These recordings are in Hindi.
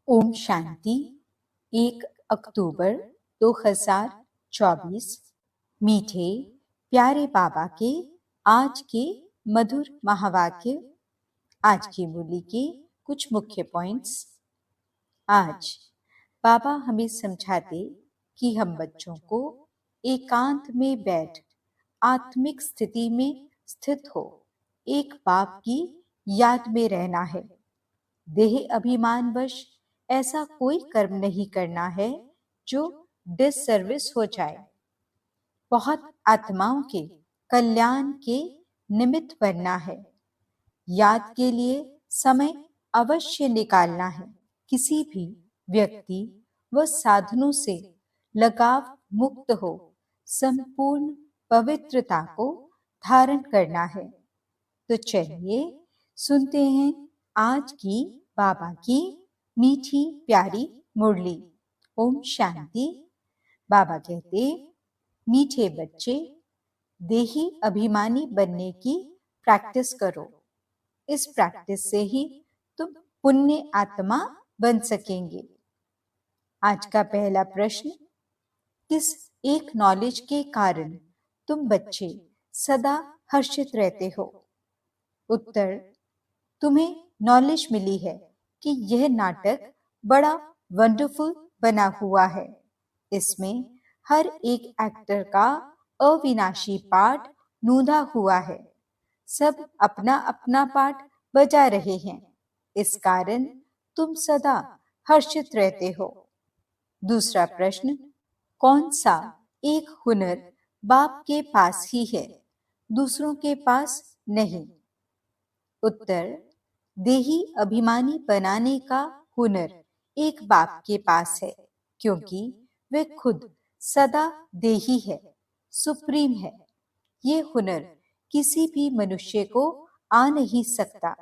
ओम शांति। 1 अक्टूबर 2024। मीठे प्यारे बाबा के आज के मधुर महावाक्य। आज की मुरली के कुछ मुख्य पॉइंट्स। आज बाबा हमें समझाते कि हम बच्चों को एकांत में बैठ आत्मिक स्थिति में स्थित हो एक बाप की याद में रहना है। देह अभिमानवश ऐसा कोई कर्म नहीं करना है जो डिससर्विस हो जाए। बहुत आत्माओं के कल्याण के निमित्त बनना है। याद के लिए समय अवश्य निकालना है। किसी भी व्यक्ति व साधनों से लगाव मुक्त हो संपूर्ण पवित्रता को धारण करना है। तो चलिए सुनते हैं आज की बाबा की मीठी प्यारी मुरली। ओम शांति। बाबा कहते, मीठे बच्चे, देही अभिमानी बनने की प्रैक्टिस करो। इस प्रैक्टिस से ही तुम पुण्य आत्मा बन सकेंगे। आज का पहला प्रश्न, किस एक नॉलेज के कारण तुम बच्चे सदा हर्षित रहते हो? उत्तर, तुम्हें नॉलेज मिली है कि यह नाटक बड़ा वंडरफुल बना हुआ है। इसमें हर एक एक्टर का अविनाशी पार्ट नूंधा हुआ है। सब अपना अपना पार्ट बजा रहे हैं। इस कारण तुम सदा हर्षित रहते हो। दूसरा प्रश्न, कौन सा एक हुनर बाप के पास ही है, दूसरों के पास नहीं? उत्तर, देही अभिमानी बनाने का हुनर एक बाप के पास है, क्योंकि वे खुद सदा देही है, सुप्रीम है। ये हुनर किसी भी मनुष्य को आ नहीं सकता।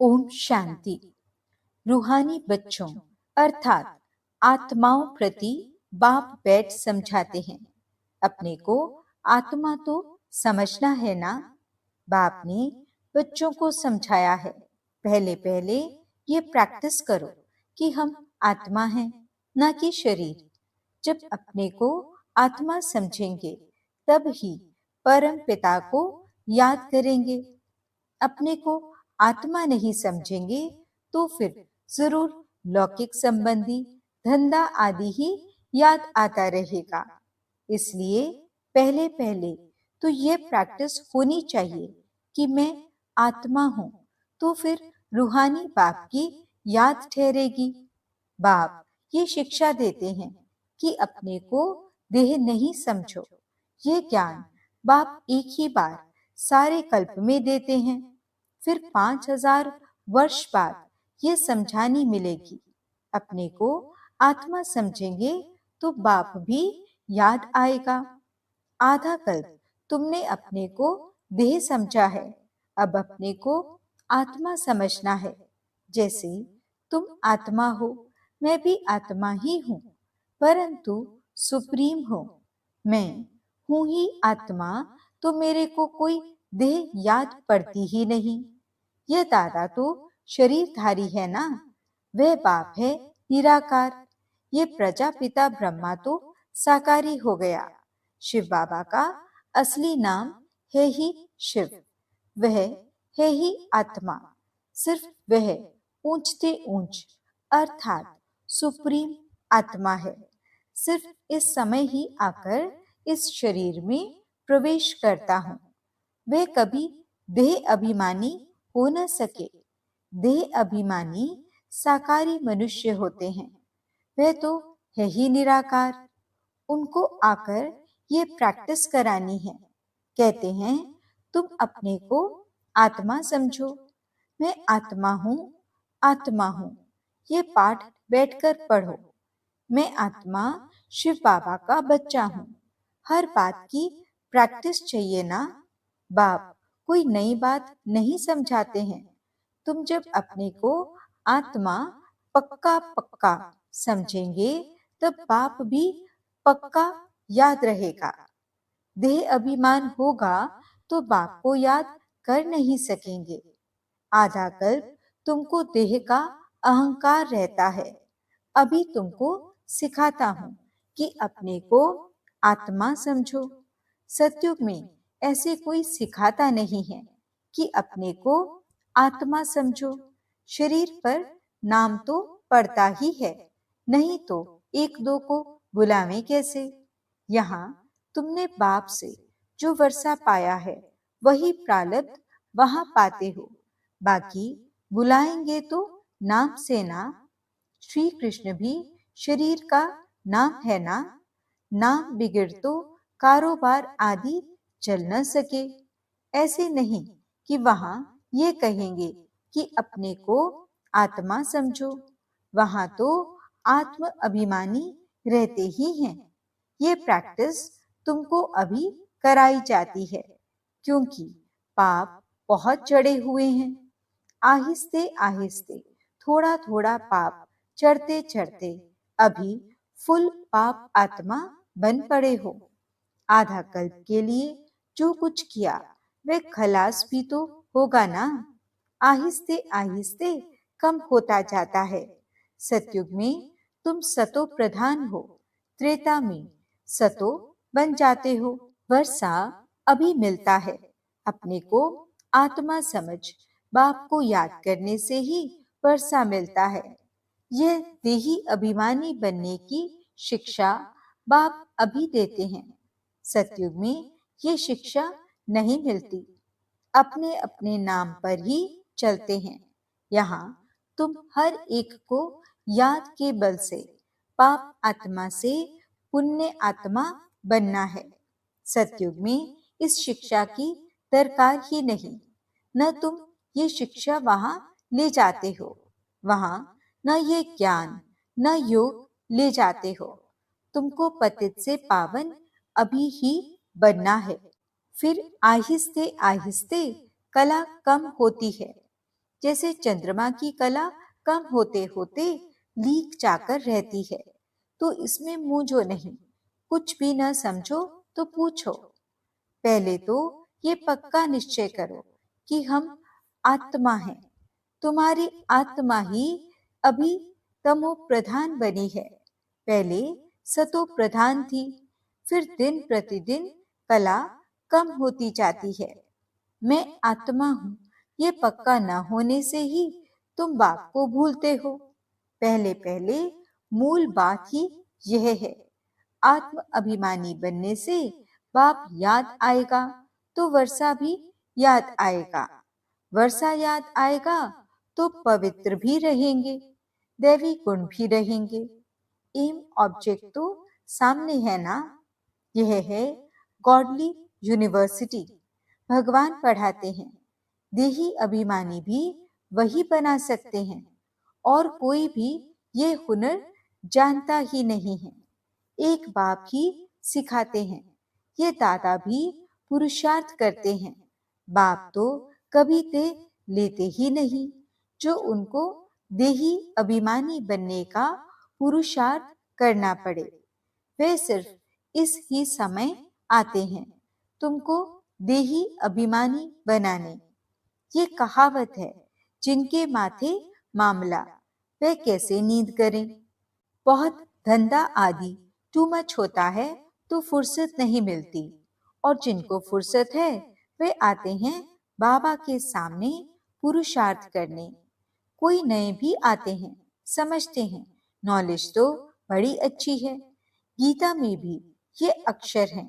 ओम शांति। रूहानी बच्चों अर्थात आत्माओं प्रति बाप बैठ समझाते हैं। अपने को आत्मा तो समझना है ना। बाप ने बच्चों को समझाया है, पहले पहले ये प्रैक्टिस करो कि हम आत्मा हैं, न कि शरीर। जब अपने को आत्मा समझेंगे तब ही परम पिता को याद करेंगे। अपने को आत्मा नहीं समझेंगे तो फिर जरूर लौकिक संबंधी धंधा आदि ही याद आता रहेगा। इसलिए पहले पहले तो यह प्रैक्टिस होनी चाहिए कि मैं आत्मा हूं, तो फिर रूहानी बाप की याद ठहरेगी। बाप ये शिक्षा देते हैं कि अपने को देह नहीं समझो। ये ज्ञान बाप एक ही बार सारे कल्प में देते हैं, फिर 5000 वर्ष बाद ये समझानी मिलेगी। अपने को आत्मा समझेंगे तो बाप भी याद आएगा। आधा कल्प तुमने अपने को देह समझा है, अब अपने को आत्मा समझना है। जैसे तुम आत्मा हो, मैं भी आत्मा ही हूँ, परंतु सुप्रीम हो। मैं हूँ ही आत्मा, तो मेरे को कोई देह याद पड़ती ही नहीं। यह दादा तो शरीरधारी है ना, वह बाप है निराकार। ये प्रजापिता ब्रह्मा तो साकारी हो गया। शिव बाबा का असली नाम है ही शिव, वह है ही आत्मा। सिर्फ वह ऊंचते ऊंच अर्थात सुप्रीम आत्मा है। सिर्फ इस समय ही आकर इस शरीर में प्रवेश करता हूँ। वह कभी देह अभिमानी हो न सके। देह अभिमानी साकारी मनुष्य होते हैं, वह तो है ही निराकार। उनको आकर ये प्रैक्टिस करानी है। कहते हैं, तुम अपने को आत्मा समझो। मैं आत्मा हूँ, आत्मा हूँ। ये पाठ बैठकर पढ़ो। मैं आत्मा शिव बाबा का बच्चा हूँ। हर बात की प्रैक्टिस चाहिए ना। बाप कोई नई बात नहीं समझाते हैं। तुम जब अपने को आत्मा पक्का पक्का समझेंगे तब बाप भी पक्का याद रहेगा। देह अभिमान होगा तो बाप को याद कर नहीं सकेंगे। आधा कल्प तुमको देह का अहंकार रहता है, अभी तुमको सिखाता हूँ कि अपने को आत्मा समझो। सतयुग में ऐसे कोई सिखाता नहीं है कि अपने को आत्मा समझो। शरीर पर नाम तो पड़ता ही है, नहीं तो एक दो को बुलावें कैसे। यहाँ तुमने बाप से जो वर्षा पाया है वही प्रारब्ध वहां पाते हो। बाकी बुलाएंगे तो नाम से ना। श्री कृष्ण भी शरीर का नाम है ना। नाम बिगड़ तो कारोबार आदि चल न सके। ऐसे नहीं कि वहां ये कहेंगे कि अपने को आत्मा समझो। वहां तो आत्म अभिमानी रहते ही हैं। ये प्रैक्टिस तुमको अभी कराई जाती है, क्योंकि पाप बहुत चढ़े हुए हैं। आहिस्ते आहिस्ते थोड़ा थोड़ा पाप चढ़ते चढ़ते अभी फुल पाप आत्मा बन पड़े हो। आधा कल्प के लिए जो कुछ किया वह खलास भी तो होगा ना। आहिस्ते आहिस्ते कम होता जाता है। सतयुग में तुम सतो प्रधान हो, त्रेता में सतो बन जाते हो। वर्षा अभी मिलता है। अपने को आत्मा समझ बाप को याद करने से ही वर्षा मिलता है। यह देही अभिमानी बनने की शिक्षा बाप अभी देते हैं। सतयुग में ये शिक्षा नहीं मिलती। अपने अपने नाम पर ही चलते हैं। यहाँ तुम हर एक को याद के बल से पाप आत्मा से पुण्य आत्मा बनना है। सतयुग में इस शिक्षा की दरकार ही नहीं। न तुम ये शिक्षा वहां ले जाते हो, वहां न ये ज्ञान न योग ले जाते हो। तुमको पतित से पावन अभी ही बनना है। फिर आहिस्ते आहिस्ते कला कम होती है। जैसे चंद्रमा की कला कम होते होते लीक जाकर रहती है। तो इसमें मूंझो नहीं। कुछ भी न समझो तो पूछो। पहले तो ये पक्का निश्चय करो कि हम आत्मा हैं। तुम्हारी आत्मा ही अभी तमो प्रधान बनी है। पहले सतो प्रधान थी। फिर दिन प्रतिदिन कला कम होती जाती है। मैं आत्मा हूँ ये पक्का न होने से ही तुम बाप को भूलते हो। पहले पहले मूल बात ही यह है। आत्म अभिमानी बनने से बाप याद आएगा तो वर्षा भी याद आएगा। वर्षा याद आएगा तो पवित्र भी रहेंगे, दैवी गुण भी रहेंगे। एम ऑब्जेक्ट तो सामने है ना। यह है गॉडली यूनिवर्सिटी। भगवान पढ़ाते हैं। देही अभिमानी भी वही बना सकते हैं। और कोई भी ये हुनर जानता ही नहीं है। एक बाप ही सिखाते हैं। ये दादा भी पुरुषार्थ करते हैं। बाप तो कभी ते लेते ही नहीं। जो उनको देही अभिमानी बनने का पुरुषार्थ करना पड़े, वे सिर्फ इस ही समय आते हैं तुमको देही अभिमानी बनाने। ये कहावत है, जिनके माथे मामला वे कैसे नींद करें। बहुत धंधा आदि टू मच होता है तो फुर्सत नहीं मिलती। और जिनको फुर्सत है वे आते हैं बाबा के सामने पुरुषार्थ करने। कोई नए भी आते हैं, समझते हैं नॉलेज तो बड़ी अच्छी है। गीता में भी ये अक्षर हैं।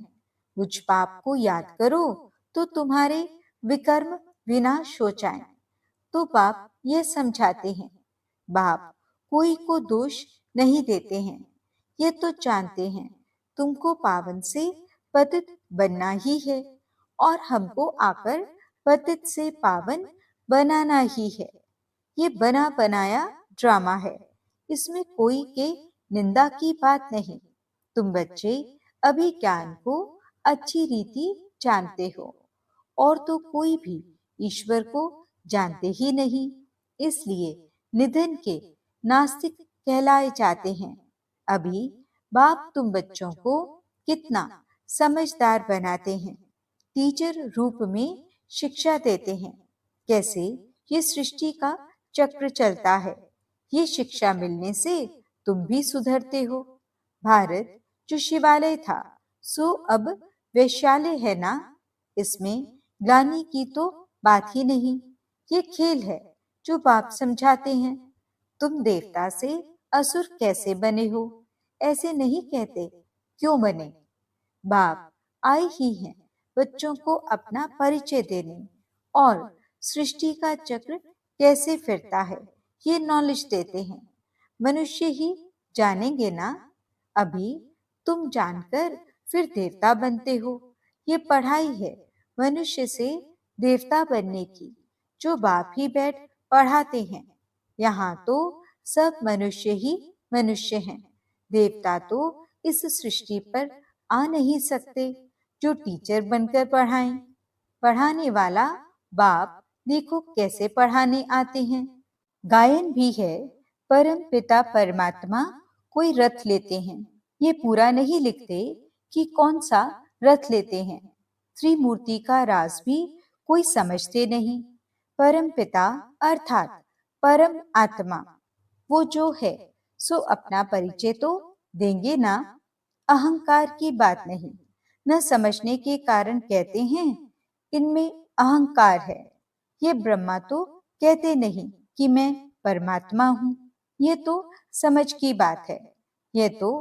मुझ पाप को याद करो तो तुम्हारे विकर्म विनाश हो जाए। तो बाप ये समझाते हैं। बाप कोई को दोष नहीं देते हैं। ये तो जानते हैं तुमको पावन से पतित बनना ही है और हमको आकर पतित से पावन बनाना ही है। ये बना बनाया ड्रामा है। इसमें कोई के निंदा की बात नहीं। तुम बच्चे अभी ज्ञान को अच्छी रीति जानते हो और तो कोई भी ईश्वर को जानते ही नहीं। इसलिए निधन के नास्तिक कहलाए जाते हैं। अभी बाप तुम बच्चों को कितना समझदार बनाते हैं। टीचर रूप में शिक्षा देते हैं। कैसे ये सृष्टि का चक्र चलता है। ये शिक्षा मिलने से तुम भी सुधरते हो। भारत जो शिवालय था सो अब वैश्यालय है ना। इसमें ग्लानि की तो बात ही नहीं। ये खेल है जो बाप समझाते हैं। तुम देवता से असुर कैसे बने हो, ऐसे नहीं कहते, क्यों बने। बाप आए ही हैं बच्चों को अपना परिचय देने और सृष्टि का चक्र कैसे फिरता है ये नॉलेज देते हैं। मनुष्य ही जानेंगे ना। अभी तुम जानकर फिर देवता बनते हो। ये पढ़ाई है मनुष्य से देवता बनने की, जो बाप ही बैठ पढ़ाते हैं। यहाँ तो सब मनुष्य ही मनुष्य हैं। देवता तो इस सृष्टि पर आ नहीं सकते जो टीचर बनकर पढ़ाएं। पढ़ाने वाला बाप देखो कैसे पढ़ाने आते हैं। गायन भी है, परम पिता परमात्मा कोई रथ लेते हैं। ये पूरा नहीं लिखते कि कौन सा रथ लेते हैं। त्रिमूर्ति का राज भी कोई समझते नहीं। परम पिता अर्थात परम आत्मा वो जो है सो अपना परिचय तो देंगे ना। अहंकार की बात नहीं, न समझने के कारण कहते हैं इनमें अहंकार है। ये ब्रह्मा तो कहते नहीं कि मैं परमात्मा हूँ। ये तो समझ की बात है। ये तो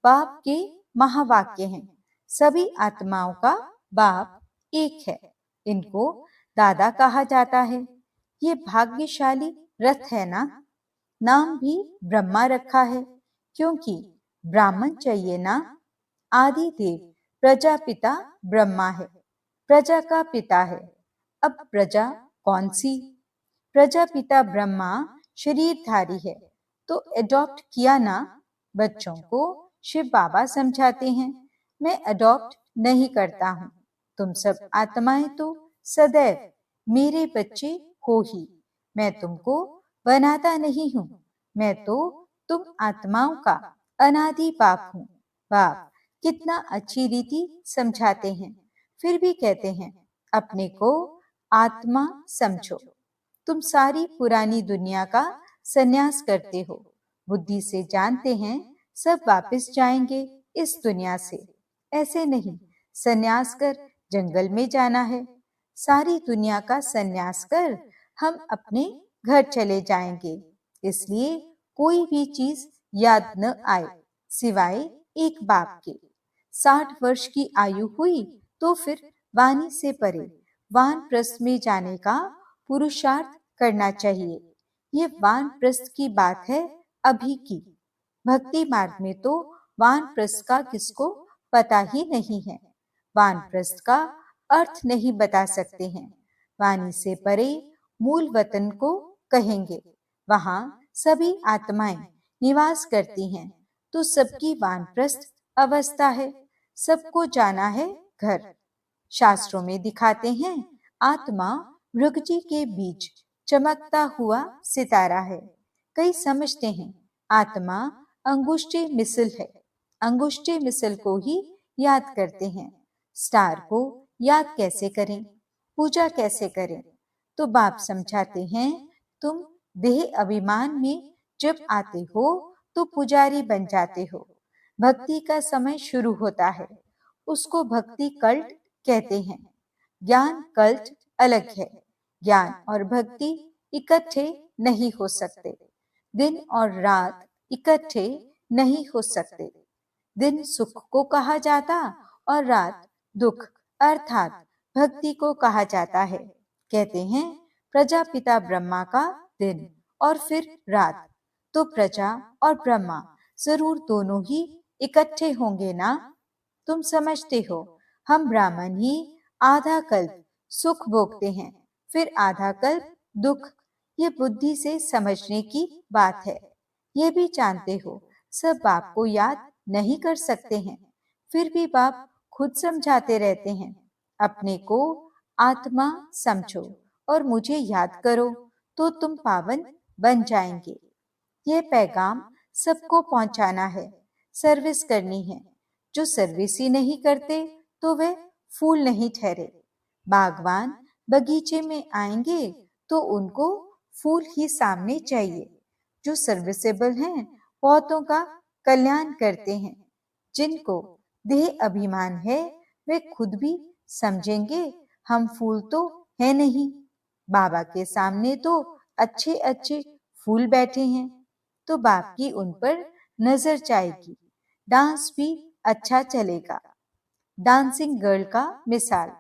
बाप के महावाक्य हैं। सभी आत्माओं का बाप एक है। इनको दादा कहा जाता है। ये भाग्यशाली रथ है ना। नाम भी ब्रह्मा रखा है क्योंकि ब्राह्मण चाहिए ना। आदि देव प्रजापिता ब्रह्मा है, प्रजा का पिता है। अब प्रजा कौन सी। प्रजापिता ब्रह्मा शरीरधारी है तो एडॉप्ट किया ना। बच्चों को शिव बाबा समझाते हैं। मैं अडॉप्ट नहीं करता हूँ। तुम सब आत्माएं तो सदैव मेरे बच्चे हो ही। मैं तुमको बनाता नहीं हूँ। मैं तो तुम आत्माओं का अनादि बाप हूँ। बाप कितना अच्छी रीति समझाते हैं। फिर भी कहते हैं अपने को आत्मा समझो। तुम सारी पुरानी दुनिया का संन्यास करते हो। बुद्धि से जानते हैं सब वापस जाएंगे इस दुनिया से। ऐसे नहीं संन्यास कर जंगल में जाना है। सारी दुनिया का संन्यास कर हम अपने घर चले जाएंगे। इसलिए कोई भी चीज याद न आए सिवाय एक बाप के। 60 वर्ष की आयु हुई तो फिर वाणी से परे वानप्रस्थ में जाने का पुरुषार्थ करना चाहिए। ये वानप्रस्थ की बात है अभी की। भक्ति मार्ग में तो वानप्रस्थ का किसको पता ही नहीं है। वानप्रस्थ का अर्थ नहीं बता सकते हैं। वाणी से परे मूल वतन को कहेंगे। वहां सभी आत्माएं निवास करती हैं तो सबकी वानप्रस्थ अवस्था है। सबको जाना है घर। शास्त्रों में दिखाते हैं आत्मा मृगजी के बीच चमकता हुआ सितारा है। कई समझते हैं आत्मा अंगुष्ठी मिसल है। अंगुष्ठी मिसल को ही याद करते हैं। स्टार को याद कैसे करें, पूजा कैसे करें। तो बाप समझाते हैं तुम देह अभिमान में जब आते हो तो पुजारी बन जाते हो। भक्ति का समय शुरू होता है। उसको भक्ति कल्ट कहते हैं। ज्ञान कल्ट अलग है। ज्ञान और भक्ति इकट्ठे नहीं हो सकते। दिन और रात इकट्ठे नहीं हो सकते। दिन सुख को कहा जाता और रात दुख अर्थात भक्ति को कहा जाता है। कहते हैं प्रजापिता ब्रह्मा का दिन और फिर रात। तो प्रजा और ब्रह्मा जरूर दोनों ही इकट्ठे होंगे ना। तुम समझते हो हम ब्राह्मण ही आधा कल्प सुख भोगते हैं, फिर आधा कल्प दुख। ये बुद्धि से समझने की बात है। ये भी जानते हो सब बाप को याद नहीं कर सकते हैं। फिर भी बाप खुद समझाते रहते हैं अपने को आत्मा समझो और मुझे याद करो तो तुम पावन बन जाएंगे। ये पैगाम सबको पहुंचाना है, सर्विस करनी है। जो सर्विस ही नहीं करते तो वे फूल नहीं ठहरे। बागवान बगीचे में आएंगे तो उनको फूल ही सामने चाहिए। जो सर्विसेबल हैं बहुतों का कल्याण करते हैं। जिनको देह अभिमान है वे खुद भी समझेंगे हम फूल तो है नहीं, बाबा के सामने तो अच्छे अच्छे फूल बैठे हैं, तो बाप की उन पर नजर जाएगी। डांस भी अच्छा चलेगा। डांसिंग गर्ल का मिसाल,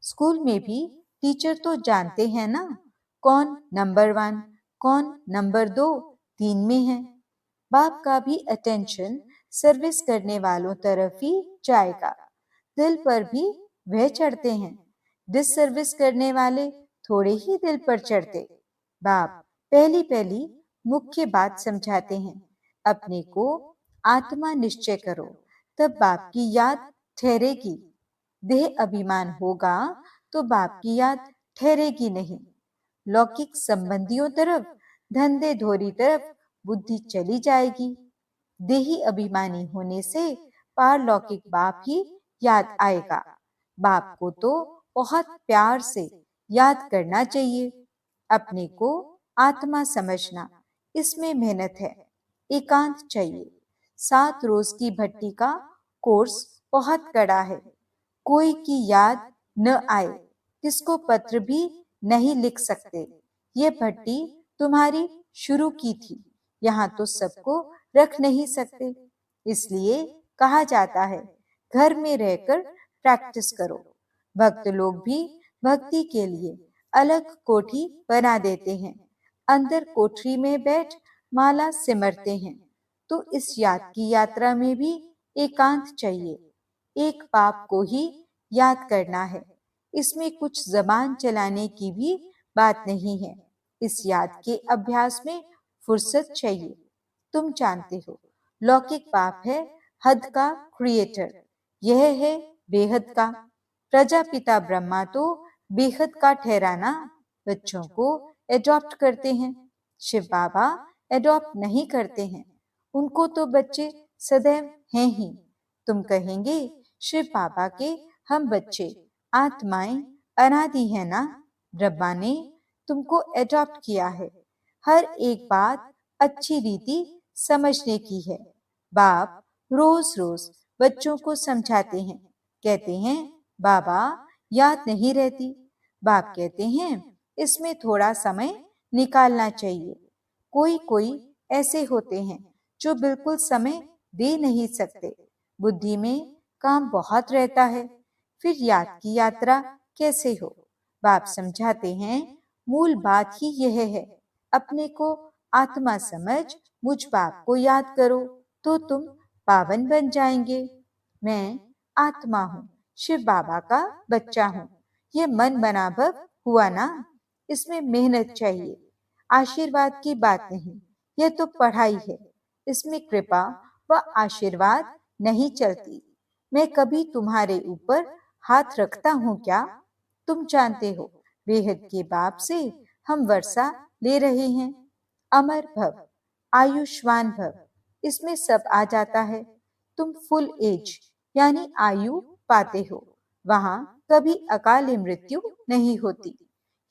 स्कूल में भी टीचर तो जानते हैं ना कौन नंबर 1 कौन नंबर 2 3 में है। बाप का भी अटेंशन सर्विस करने वालों तरफ ही जाएगा। दिल पर भी वह चढ़ते हैं, डिसर्विस करने वाले थोड़े ही दिल पर चढ़ते। बाप पहली पहली मुख्य बात समझाते हैं, अपने को आत्मा निश्चय करो, तब बाप की याद ठहरेगी। देह अभिमान होगा तो बाप की याद ठहरेगी नहीं। लौकिक संबंधियों तरफ, धंधे धोरी तरफ बुद्धि चली जाएगी। देही अभिमानी होने से पारलौकिक बाप ही याद आएगा। बाप को तो बहुत प्यार से याद करना चाहिए। अपने को आत्मा समझना, इसमें मेहनत है, एकांत चाहिए। 7 रोज की भट्टी का कोर्स बहुत कड़ा है। कोई की याद न आए, किसको पत्र भी नहीं लिख सकते। ये भट्टी तुम्हारी शुरू की थी, यहाँ तो सबको रख नहीं सकते। इसलिए कहा जाता है घर में रहकर प्रैक्टिस करो। भक्त लोग भी भक्ति के लिए अलग कोठी बना देते हैं, अंदर कोठरी में बैठ माला सिमरते हैं। तो इस याद की यात्रा में भी एकांत चाहिए। एक बाप को ही याद करना है, इसमें कुछ जबान चलाने की भी बात नहीं है। इस याद के अभ्यास में फुर्सत चाहिए। तुम जानते हो लौकिक बाप है हद का क्रिएटर, यह है बेहद का। प्रजापिता ब्रह्मा तो बेहद का ठहराना बच्चों को एडॉप्ट करते हैं। शिव बाबा एडॉप्ट नहीं करते हैं, उनको तो बच्चे सदैव हैं ही। तुम कहेंगे शिव बाबा के हम बच्चे आत्माएं अनादि है ना। ब्रह्मा ने तुमको एडॉप्ट किया है। हर एक बात अच्छी रीति समझने की है। बाप रोज रोज बच्चों को समझाते हैं, कहते हैं बाबा याद नहीं रहती। बाप कहते हैं इसमें थोड़ा समय निकालना चाहिए। कोई कोई ऐसे होते हैं जो बिल्कुल समय दे नहीं सकते, बुद्धि में काम बहुत रहता है, फिर याद की यात्रा कैसे हो। बाप समझाते हैं मूल बात ही यह है, अपने को आत्मा समझ मुझ बाप को याद करो तो तुम पावन बन जाएंगे। मैं आत्मा हूँ, शिव बाबा का बच्चा हूँ, ये मन बनावट हुआ ना। इसमें मेहनत चाहिए, आशीर्वाद की बात नहीं, यह तो पढ़ाई है। इसमें कृपा व आशीर्वाद नहीं चलती। मैं कभी तुम्हारे ऊपर हाथ रखता हूँ क्या? तुम जानते हो बेहद के बाप से हम वर्षा ले रहे हैं। अमर भव, आयुष्मान भव, इसमें सब आ जाता है। तुम फुल एज यानी आयु पाते हो, वहां कभी अकाल मृत्यु नहीं होती।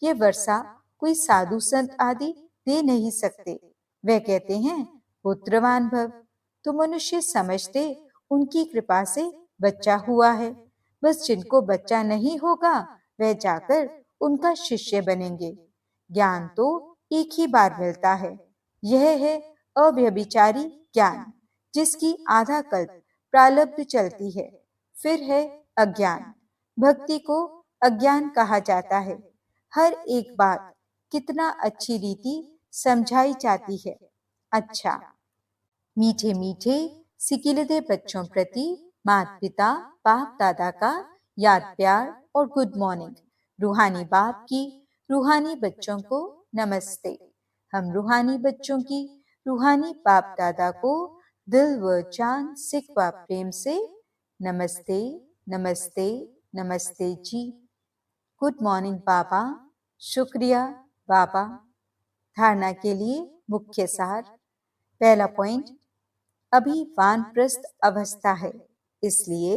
ये वर्षा कोई साधु संत आदि दे नहीं सकते। वे कहते हैं पुत्रवान भव, तो मनुष्य समझते उनकी कृपा से बच्चा हुआ है। बस जिनको बच्चा नहीं होगा वह जाकर उनका शिष्य बनेंगे। ज्ञान तो एक ही बार मिलता है, यह है अव्यभिचारी ज्ञान, जिसकी आधा कल्प प्रारब्ध चलती है। फिर है अज्ञान, भक्ति को अज्ञान कहा जाता है। हर एक बात कितना अच्छी रीति समझाई जाती है। अच्छा, मीठे मीठे सिकिलदे बच्चों प्रति माता पिता बाप दादा का याद प्यार और गुड मॉर्निंग। रूहानी बाप की रूहानी बच्चों को नमस्ते। हम रूहानी बच्चों की रूहानी बाप दादा को दिल व जान सिख व प्रेम से नमस्ते नमस्ते नमस्ते जी। गुड मॉर्निंग बाबा, शुक्रिया बाबा। धारणा के लिए मुख्य सार। पहला पॉइंट, अभी वानप्रस्थ अवस्था है, इसलिए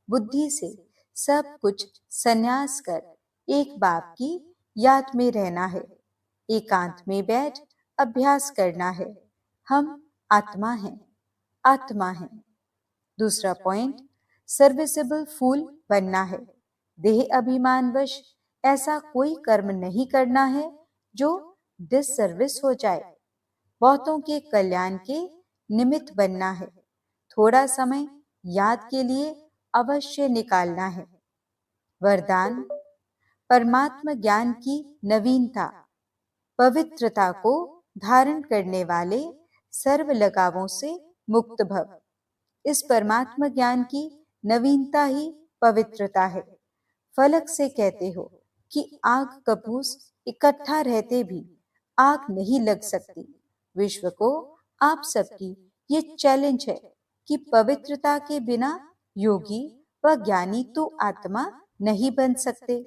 बुद्धि से सब कुछ संन्यास कर एक बाप की याद में रहना है। एकांत में बैठ अभ्यास करना है। हम आत्मा है, आत्मा है। दूसरा पॉइंट, सर्विसेबल फूल बनना है। देह अभिमानवश ऐसा कोई कर्म नहीं करना है जो डिससर्विस हो जाए। बहुतों के कल्याण के निमित्त बनना है। थोड़ा समय याद के लिए अवश्य निकालना है। वरदान, परमात्म ज्ञान की नवीनता, पवित्रता को धारण करने वाले सर्व लगावों से मुक्त भव। इस परमात्म ज्ञान की नवीनता ही पवित्रता है। फलक से कहते हो कि आग कपूस इकट्ठा रहते भी आग नहीं लग सकती। विश्व को आप सबकी ये चैलेंज है कि पवित्रता के बिना योगी व ज्ञानी तो आत्मा नहीं बन सकते।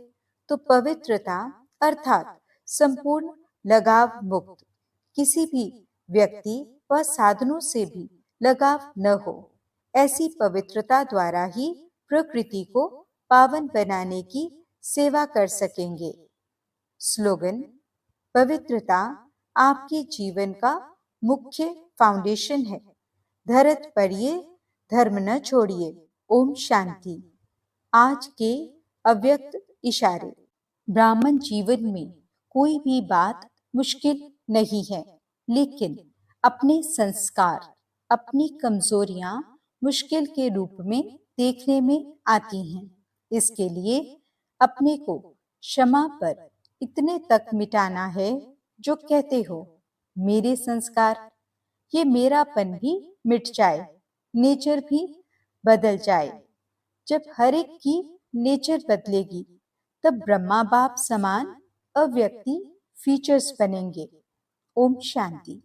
तो पवित्रता अर्थात संपूर्ण लगाव मुक्त, किसी भी व्यक्ति व साधनों से भी लगाव न हो, ऐसी पवित्रता द्वारा ही प्रकृति को पावन बनाने की सेवा कर सकेंगे। स्लोगन, पवित्रता आपके जीवन का मुख्य फाउंडेशन है। धरत पड़िए, धर्म न छोड़िए। ओम शांति। आज के अव्यक्त इशारे। ब्राह्मण जीवन में कोई भी बात मुश्किल नहीं है, लेकिन अपने संस्कार, अपनी कमजोरियां मुश्किल के रूप में देखने में आती हैं। इसके लिए अपने को क्षमा पर इतने तक मिटाना है जो कहते हो मेरे संस्कार, ये मेरापन भी मिट जाए, नेचर भी बदल जाए। जब हर एक की नेचर बदलेगी तब ब्रह्मा बाप समान अव्यक्ति फीचर्स बनेंगे। ओम शांति।